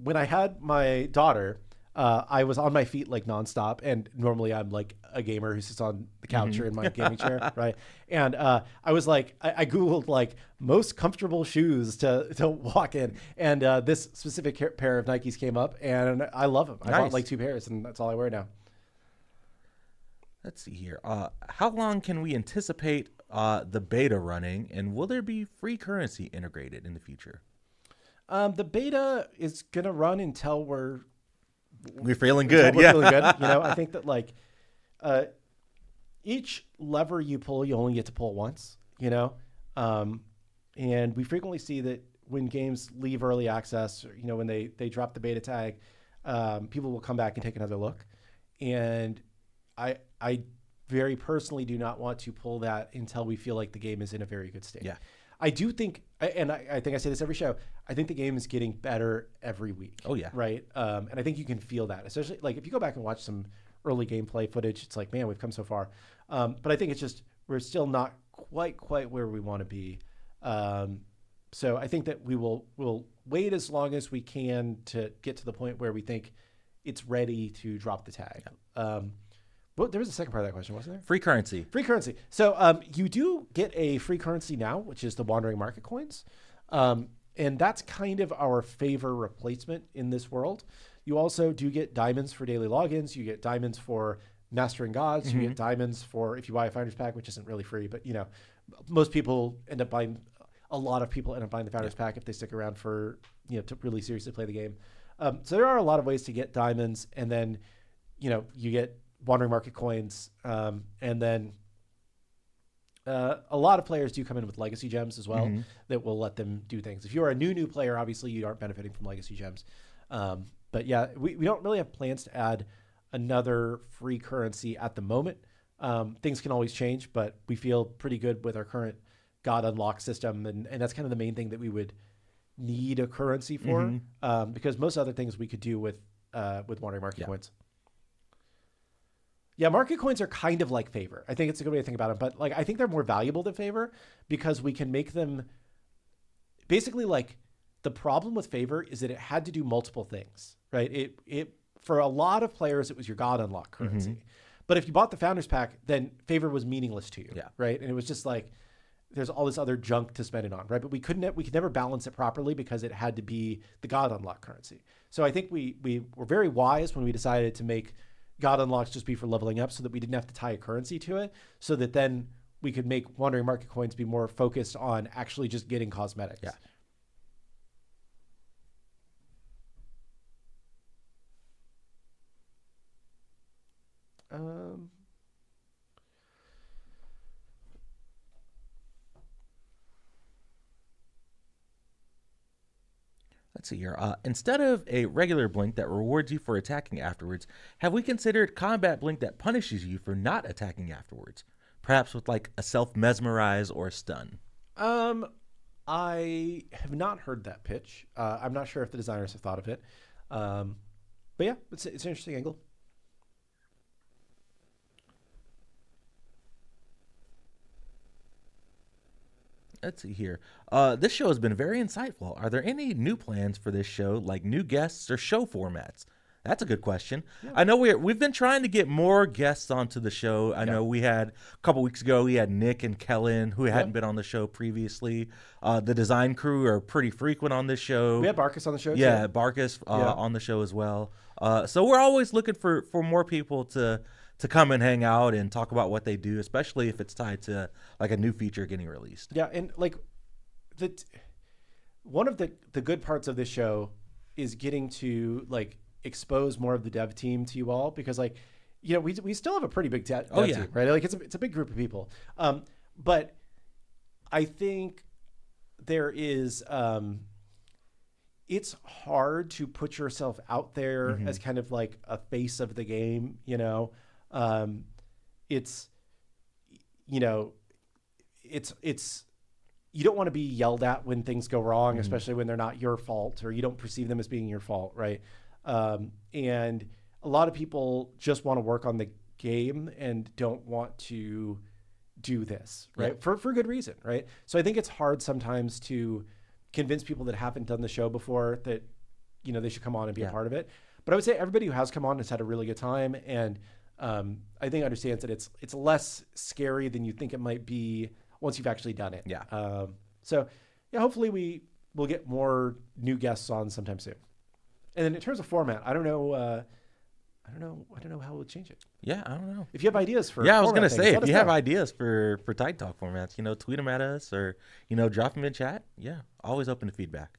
When I had my daughter, I was on my feet like nonstop, and normally I'm like a gamer who sits on the couch or in my gaming chair, right? And I was like, I googled like most comfortable shoes to walk in, and this specific pair of Nikes came up, and I love them. I bought like 2 pairs, and that's all I wear now. Let's see here. How long can we anticipate the beta running, and will there be free currency integrated in the future? The beta is gonna run until we're feeling good. Yeah, feeling good. I think that like each lever you pull, you only get to pull once. And we frequently see that when games leave early access, or, when they drop the beta tag, people will come back and take another look. And I very personally do not want to pull that until we feel like the game is in a very good state. Yeah. I do think, and I think I say this every show, I think the game is getting better every week. Oh, yeah. Right? And I think you can feel that, especially like if you go back and watch some early gameplay footage, it's like, man, we've come so far. But I think it's just, we're still not quite where we want to be. So I think that we'll wait as long as we can to get to the point where we think it's ready to drop the tag. Well, there was a second part of that question, wasn't there? Free currency. Free currency. So you do get a free currency now, which is the Wandering Market coins. And that's kind of our favor replacement in this world. You also do get diamonds for daily logins. You get diamonds for mastering gods. Mm-hmm. You get diamonds for if you buy a Founders Pack, which isn't really free, but most people end up buying. A lot of people end up buying the Founders Pack if they stick around for to really seriously play the game. So there are a lot of ways to get diamonds, and then you get Wandering Market coins, and then a lot of players do come in with legacy gems as well that will let them do things. If you're a new player, obviously you aren't benefiting from legacy gems. But yeah, we don't really have plans to add another free currency at the moment. Things can always change, but we feel pretty good with our current God unlock system. And that's kind of the main thing that we would need a currency for, because most other things we could do with Wandering Market coins. Yeah, market coins are kind of like favor. I think it's a good way to think about it. But I think they're more valuable than favor because we can make them basically the problem with favor is that it had to do multiple things, right? It for a lot of players, it was your God unlock currency. But if you bought the Founders Pack, then favor was meaningless to you, right? And it was just there's all this other junk to spend it on, right? But we could never balance it properly because it had to be the God unlock currency. So I think we were very wise when we decided to make God unlocks just be for leveling up so that we didn't have to tie a currency to it, so that then we could make Wandering Market coins be more focused on actually just getting cosmetics. Yeah. Let's see here. Instead of a regular blink that rewards you for attacking afterwards, have we considered combat blink that punishes you for not attacking afterwards? Perhaps with a self-mesmerize or stun. I have not heard that pitch. I'm not sure if the designers have thought of it. But yeah, it's an interesting angle. Let's see here. This show has been very insightful. Are there any new plans for this show, like new guests or show formats? That's a good question. Yeah. I know we've been trying to get more guests onto the show. I know we had a couple weeks ago, we had Nick and Kellen, who hadn't been on the show previously. The design crew are pretty frequent on this show. We had Barkus on the show, too. Barkus on the show as well. So we're always looking for more people to come and hang out and talk about what they do, especially if it's tied to a new feature getting released. Yeah, and one of the good parts of this show is getting to expose more of the dev team to you all, because we still have a pretty big dev team, right? It's a big group of people. But I think there is it's hard to put yourself out there as kind of a face of the game, it's you don't want to be yelled at when things go wrong, especially when they're not your fault or you don't perceive them as being your fault, right? And a lot of people just want to work on the game and don't want to do this, right? For good reason, right? So I think it's hard sometimes to convince people that haven't done the show before that they should come on and be a part of it. But I would say everybody who has come on has had a really good time, and I think understands that it's less scary than you think it might be once you've actually done it. Yeah. So hopefully we'll get more new guests on sometime soon. And then in terms of format, I don't know how we'll change it. Yeah, I don't know. If you have ideas for I was gonna say, if you have ideas for Tide Talk formats, tweet them at us or drop them in chat. Yeah, always open to feedback.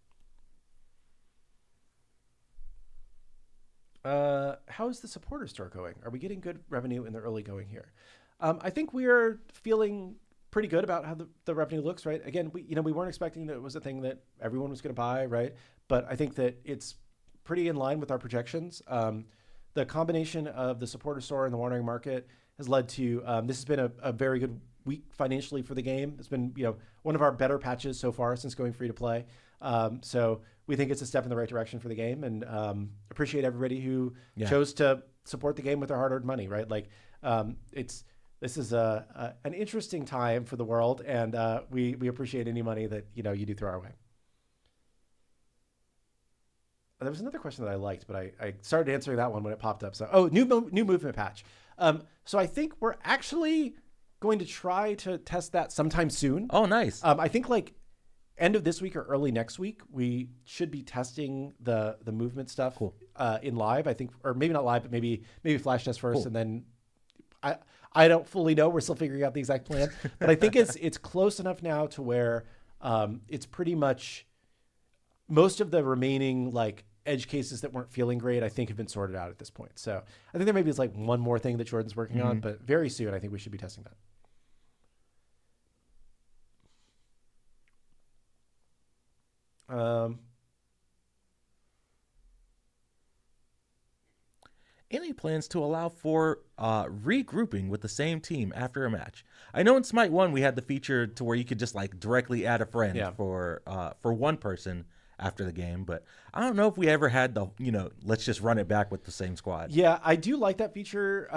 How is the supporter store going? Are we getting good revenue in the early going here? I think we are feeling pretty good about how the revenue looks, right? Again, we weren't expecting that it was a thing that everyone was going to buy, right? But I think that it's pretty in line with our projections. The combination of the supporter store and the Wandering Market has led to this has been a very good week financially for the game. It's been one of our better patches so far since going free to play. So we think it's a step in the right direction for the game, and appreciate everybody who chose to support the game with their hard-earned money, right? This is an interesting time for the world, and we appreciate any money that you do throw our way. There was another question that I liked, but I started answering that one when it popped up. So, new movement patch. So I think we're actually going to try to test that sometime soon. Oh, nice. I think like end of this week or early next week, we should be testing the movement stuff in live. I think, or maybe not live, but maybe flash test first, and then I don't fully know. We're still figuring out the exact plan, but I think it's close enough now to where it's pretty much most of the remaining like edge cases that weren't feeling great, I think have been sorted out at this point. So I think there maybe is like one more thing that Jordan's working on, but very soon I think we should be testing that. Any plans to allow for regrouping with the same team after a match? I know in Smite 1 we had the feature to where you could just like directly add a friend for one person after the game, but I don't know if we ever had the, let's just run it back with the same squad. Yeah, I do like that feature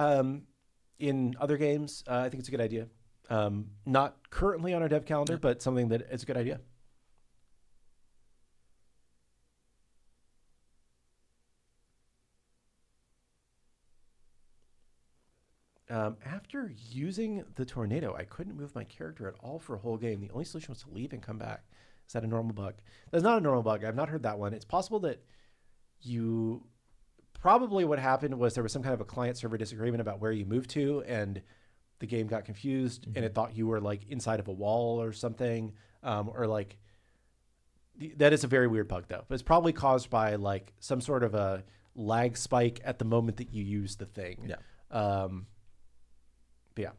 in other games. I think it's a good idea. Not currently on our dev calendar, but something that is a good idea. After using the tornado, I couldn't move my character at all for a whole game. The only solution was to leave and come back. Is that a normal bug? That's not a normal bug. I've not heard that one. It's possible that probably what happened was there was some kind of a client-server disagreement about where you moved to, and the game got confused, and it thought you were like inside of a wall or something, or like that is a very weird bug though. But it's probably caused by like some sort of a lag spike at the moment that you use the thing. Yeah. But yeah.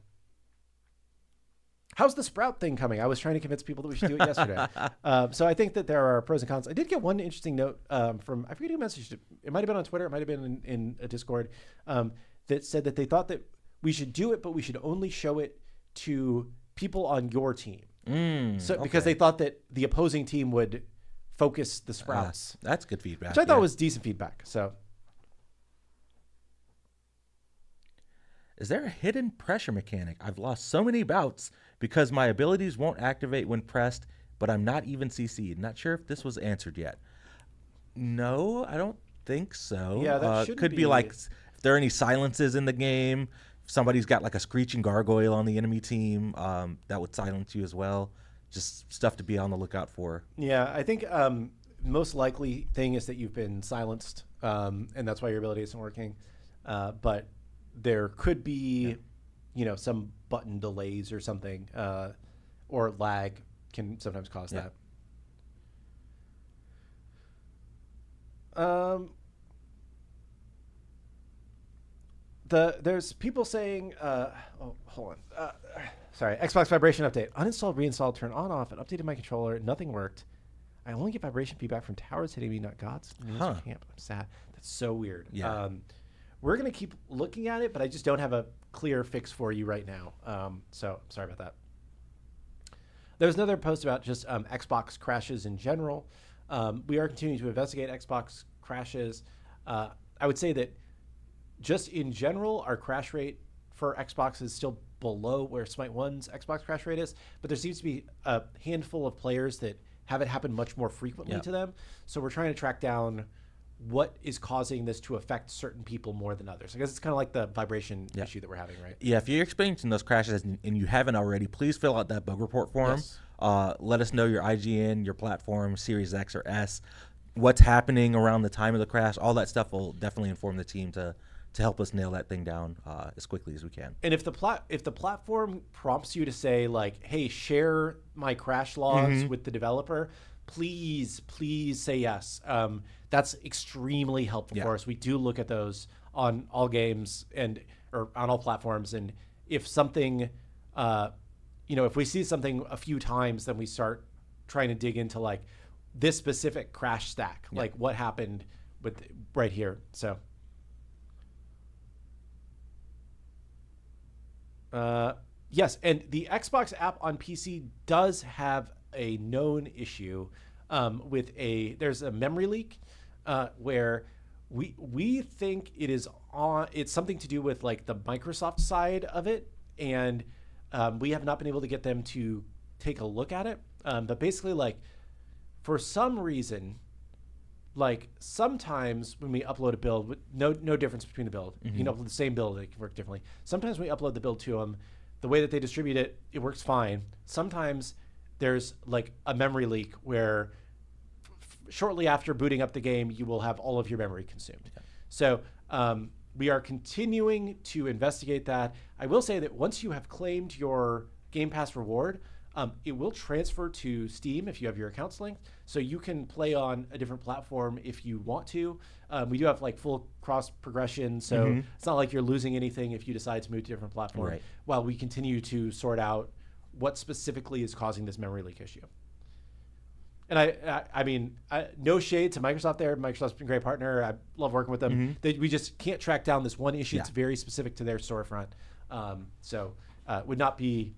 How's the Sprout thing coming? I was trying to convince people that we should do it yesterday. So I think that there are pros and cons. I did get one interesting note from, I forget who messaged it. It might have been on Twitter. It might have been in a Discord that said that they thought that we should do it, but we should only show it to people on your team. Because they thought that the opposing team would focus the Sprouts. That's good feedback. Which I thought was decent feedback. So. Is there a hidden pressure mechanic? I've lost so many bouts because my abilities won't activate when pressed, but I'm not even CC'd. Not sure if this was answered yet. No, I don't think so. Yeah, that could be like if there are any silences in the game. If somebody's got like a screeching gargoyle on the enemy team, that would silence you as well. Just stuff to be on the lookout for. Yeah, I think most likely thing is that you've been silenced, and that's why your ability isn't working. But there could be, some button delays or something, or lag can sometimes cause that. There's people saying, hold on. Sorry, Xbox vibration update. Uninstalled, reinstalled, turn on, off, and updated my controller. Nothing worked. I only get vibration feedback from towers hitting me, not gods. Camp. I'm sad. That's so weird. Yeah. We're going to keep looking at it, but I just don't have a clear fix for you right now. So sorry about that. There was another post about just Xbox crashes in general. We are continuing to investigate Xbox crashes. I would say that just in general, our crash rate for Xbox is still below where Smite 1's Xbox crash rate is, but there seems to be a handful of players that have it happen much more frequently to them. So we're trying to track down what is causing this to affect certain people more than others. I guess it's kind of like the vibration issue that we're having, right? Yeah, if you're experiencing those crashes and you haven't already, please fill out that bug report form. Yes. Let us know your IGN, your platform, Series X or S, what's happening around the time of the crash. All that stuff will definitely inform the team to help us nail that thing down as quickly as we can. And if the platform prompts you to say like, hey, share my crash logs with the developer, please say yes. That's extremely helpful for us. We do look at those on all games or on all platforms. And if something, if we see something a few times, then we start trying to dig into like this specific crash stack, like what happened with right here. So, yes. And the Xbox app on PC does have a known issue there's a memory leak where we think it's something to do with like the Microsoft side of it, and we have not been able to get them to take a look at it. But basically, like for some reason, like sometimes when we upload a build, no difference between the build. You can upload the same build, it can work differently. Sometimes when we upload the build to them, the way that they distribute it, it works fine. Sometimes there's like a memory leak where shortly after booting up the game, you will have all of your memory consumed. Okay. So we are continuing to investigate that. I will say that once you have claimed your Game Pass reward, it will transfer to Steam if you have your accounts linked. So you can play on a different platform if you want to. We do have like full cross progression. So it's not like you're losing anything if you decide to move to a different platform, right, while we continue to sort out what specifically is causing this memory leak issue. And I mean, no shade to Microsoft there. Microsoft's been a great partner. I love working with them. We just can't track down this one issue. It's very specific to their storefront. So would not be,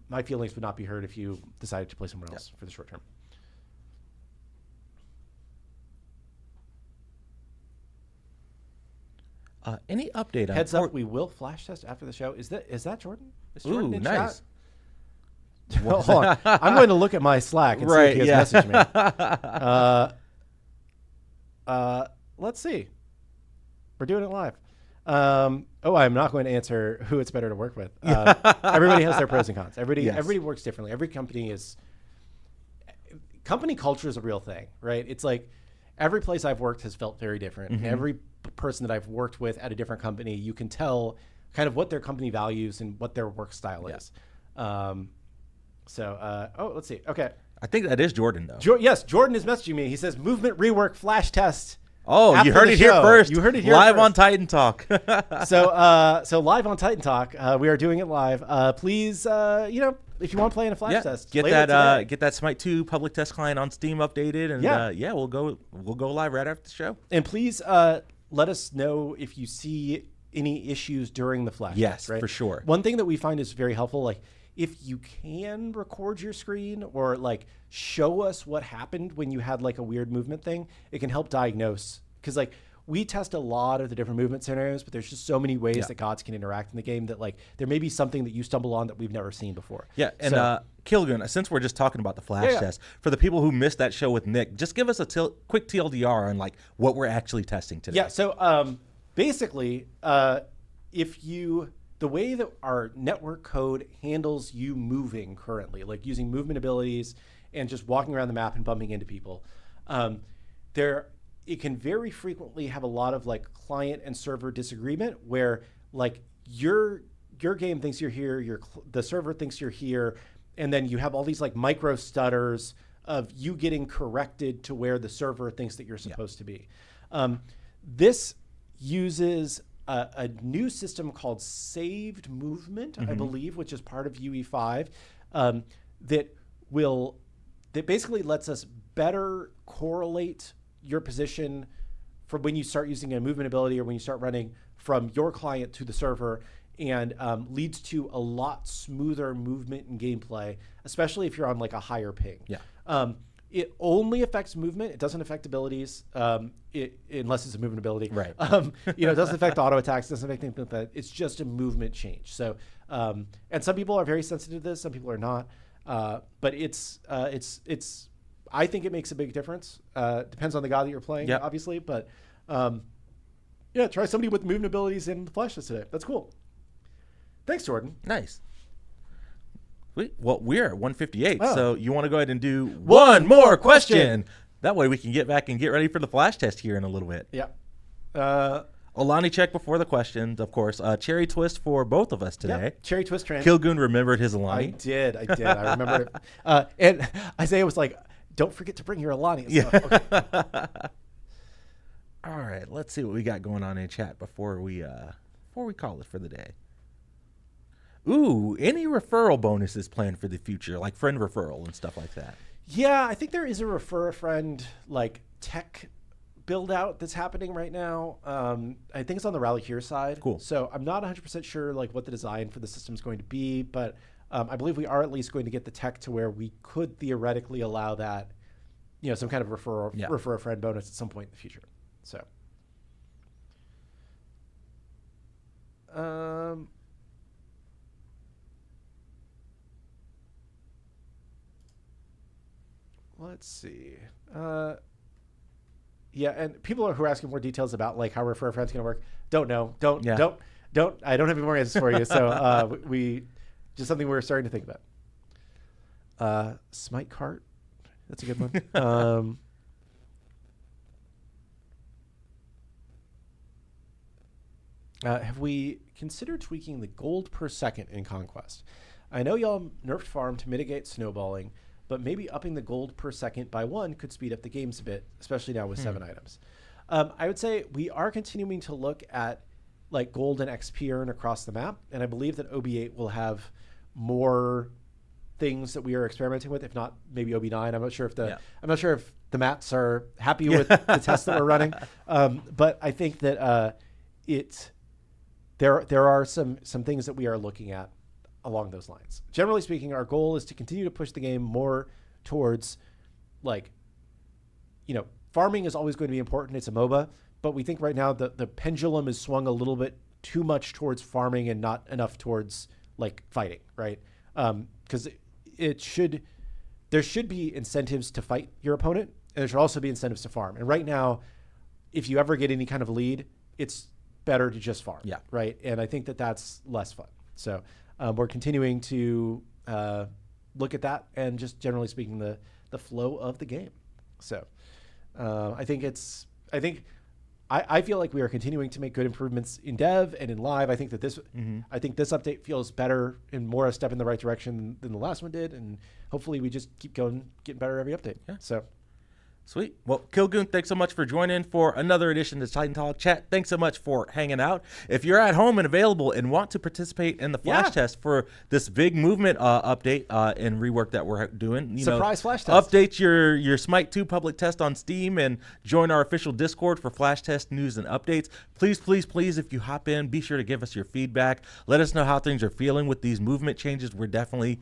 my feelings would not be hurt if you decided to play somewhere else for the short term. Any update on Heads up, we will flash test after the show. Is that Jordan? Is Jordan in nice. Chat? Hold on. I'm going to look at my Slack and see if he has messaged me. Let's see. We're doing it live. I'm not going to answer who it's better to work with. Everybody has their pros and cons. Everybody works differently. Every company culture is a real thing, right? It's like every place I've worked has felt very different. Every person that I've worked with at a different company, you can tell kind of what their company values and what their work style is. Let's see. Okay. I think that is Jordan, though. Yes, Jordan is messaging me. He says, movement rework flash test. Oh, you heard it here first. You heard it here live first. On Titan Talk. So live on Titan Talk, we are doing it live. Please, if you want to play in a flash test, get that SMITE 2 public test client on Steam updated, and we'll go live right after the show. And please let us know if you see any issues during the flash test. Yes, right? for sure. One thing that we find is very helpful, like if you can record your screen or like show us what happened when you had like a weird movement thing, it can help diagnose. Because like we test a lot of the different movement scenarios, but there's just so many ways that gods can interact in the game that like there may be something that you stumble on that we've never seen before. Yeah, and Kilgoon, since we're just talking about the flash test, for the people who missed that show with Nick, just give us a quick TLDR on like what we're actually testing today. Yeah, so basically, the way that our network code handles you moving currently, like using movement abilities and just walking around the map and bumping into people, it can very frequently have a lot of like client and server disagreement where like your game thinks you're here, the server thinks you're here, and then you have all these like micro stutters of you getting corrected to where the server thinks that you're supposed to be. This uses a new system called saved movement, I believe, which is part of UE5, that basically lets us better correlate your position from when you start using a movement ability or when you start running from your client to the server, and leads to a lot smoother movement and gameplay, especially if you're on like a higher ping. It only affects movement. It doesn't affect abilities, unless it's a movement ability. Right. It doesn't affect auto attacks. Doesn't affect anything like that. It's just a movement change. So, and some people are very sensitive to this. Some people are not. But it's. I think it makes a big difference. Depends on the god that you're playing, obviously. But try somebody with movement abilities in the flash test today. That's cool. Thanks, Jordan. Nice. Well, we're at 158, so you want to go ahead and do one more question. That way we can get back and get ready for the flash test here in a little bit. Yeah. Alani check before the questions, of course. Cherry twist for both of us today. Yep. Cherry twist trend. Kilgoon remembered his Alani. I did. I remembered it. And Isiah was like, don't forget to bring your Alani. Okay. All right, let's see what we got going on in chat before we call it for the day. Ooh, any referral bonuses planned for the future, like friend referral and stuff like that? Yeah, I think there is a refer a friend like tech build out that's happening right now. I think it's on the Rally Here side. Cool. So I'm not 100% sure like what the design for the system is going to be, but I believe we are at least going to get the tech to where we could theoretically allow that, some kind of refer a friend bonus at some point in the future. So. Let's see. Yeah, and people who are asking more details about like how Refer a Friend's going to work, don't know. Don't. I don't have any more answers for you. So we just something we're starting to think about. SMITE cart, that's a good one. Have we considered tweaking the gold per second in Conquest? I know y'all nerfed farm to mitigate snowballing, but maybe upping the gold per second by 1 could speed up the games a bit, especially now with 7 items. I would say we are continuing to look at like gold and XP earn across the map, and I believe that OB8 will have more things that we are experimenting with, if not maybe OB9. I'm not sure if the mats are happy with the tests that we're running, but I think that there are some things that we are looking at along those lines. Generally speaking, our goal is to continue to push the game more towards like, farming is always going to be important. It's a MOBA, but we think right now the pendulum is swung a little bit too much towards farming and not enough towards like fighting, right? Because there should be incentives to fight your opponent, and there should also be incentives to farm. And right now, if you ever get any kind of lead, it's better to just farm. Yeah. Right. And I think that that's less fun. So we're continuing to look at that and just generally speaking the flow of the game. So I feel like we are continuing to make good improvements in dev and in live. I think that this update feels better and more a step in the right direction than the last one did. And hopefully we just keep going, getting better every update. Yeah. So. Sweet. Well, Kilgoon, thanks so much for joining for another edition of Titan Talk Chat. Thanks so much for hanging out. If you're at home and available and want to participate in the flash test for this big movement update in Rework that we're doing, surprise flash test. Update your SMITE 2 public test on Steam and join our official Discord for flash test news and updates. Please, please, please, if you hop in, be sure to give us your feedback. Let us know how things are feeling with these movement changes. We're definitely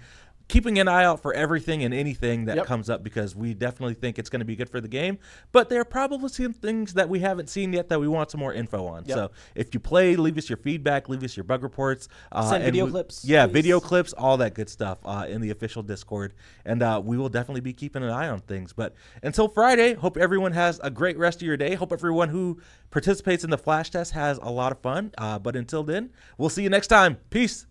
keeping an eye out for everything and anything that comes up, because we definitely think it's going to be good for the game. But there are probably some things that we haven't seen yet that we want some more info on. So if you play, leave us your feedback, leave us your bug reports. Send video clips. Yeah, please. Video clips, all that good stuff in the official Discord. And we will definitely be keeping an eye on things. But until Friday, hope everyone has a great rest of your day. Hope everyone who participates in the flash test has a lot of fun. But until then, we'll see you next time. Peace.